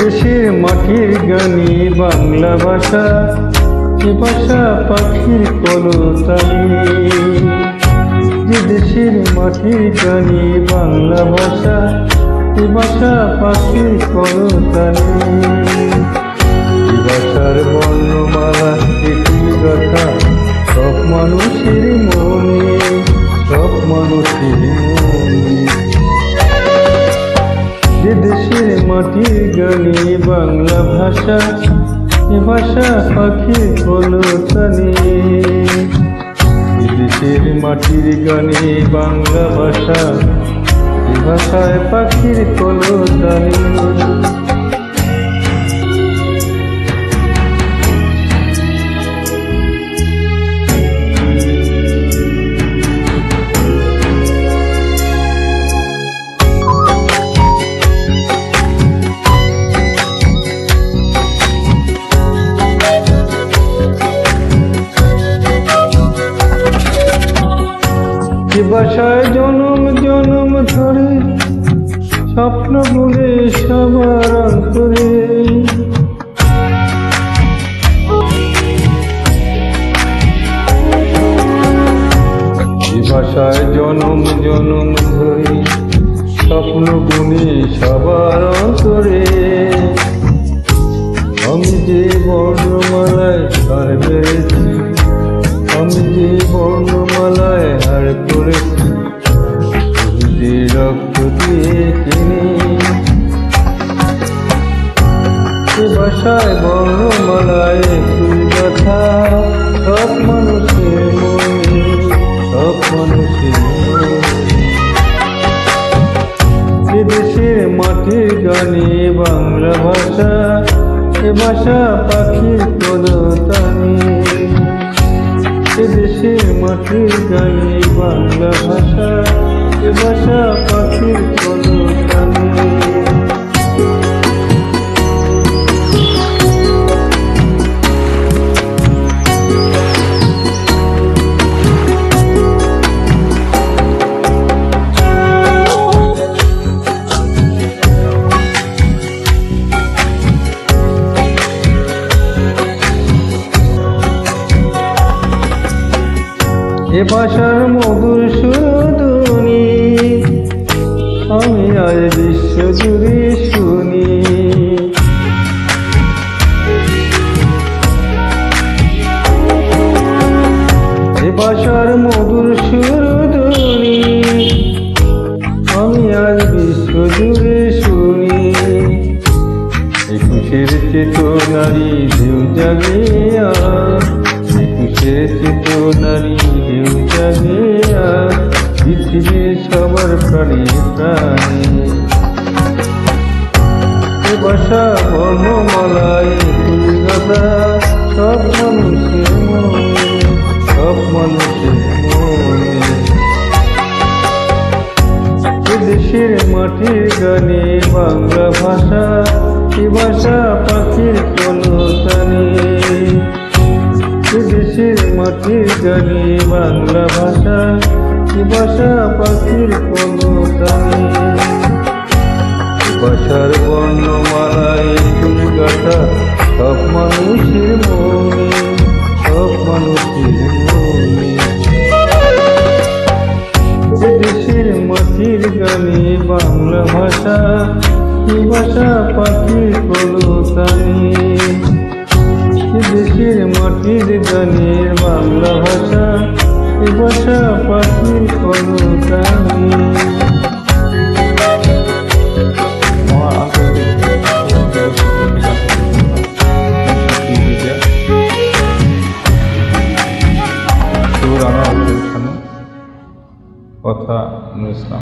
দেশের মাটির গানি বাংলা ভাষা, এ ভাষা পাখির কলতানি। যে দেশের মাটির গানি বাংলা ভাষা, এ ভাষা পাখির কলতানি। এ ভাষার বর্ণমালা একটি কথা সব মানুষের মনে, সব মানুষের মনে। যে দেশের মাটির গানি বাংলা ভাষা, এ ভাষা পাখির কলতানি। এ দেশের মাটির গানি বাংলা ভাষা, এ ভাষায় পাখির কলতানি। যে ভাষায় জনম জনম ধরে স্বপ্ন বলে সবার অন্তরে, যে ভাষায় জনম জনম ধরে স্বপ্ন বলে সবার অন্তরে। আমি যে বর্ণমালায় হার বেড়েছি, আমি যে বর্ণমালায় হার করেছি, যে রক্ত দিয়ে কিনি। এ ভাষায় বর্ণমালায় তুই কথা সব মানুষের মনে, সব মানুষের মনে। এ দেশের মাটির গানে বাংলা ভাষা, এ ভাষা পাখির কলতানি। এ দেশের মাটির গানে বাংলা ভাষা, এ ভাষা পাখির কলতানি। এ ভাষার মধুর সুরধ্বনি আমি আজ বিশ্ব জুড়ে শুনি। এ ভাষার মধুর সুরধ্বনি আমি আজ বিশ্ব জুড়ে শুনি। একুশের চেতনারি ঢেউ জাগে আজ, একুশের চেতনারি ঢেউ জাগে আজ পৃথিবীর সবার প্রাণী প্রাণী। এ ভাষা বর্ণমালায় তুই কথা সব মানুষের মনে, সব মানুষের মনে। এ দেশের মাটির গানে বাংলা ভাষা, এ ভাষা পাখির কলতানি। এ দেশের মাটির গানে বাংলা ভাষা, এ ভাষা পাখির কলতানি। এ ভাষার বর্ণমালায় তুই গাথা সব মানুষের মনে, সব মানুষের মনে। এ দেশের মাটির গানে বাংলা ভাষা, এ ভাষা পাখির কলতানি। এ দেশের মাটির গানের বাংলা ভাষা, এ ভাষা পাখির কলতানি।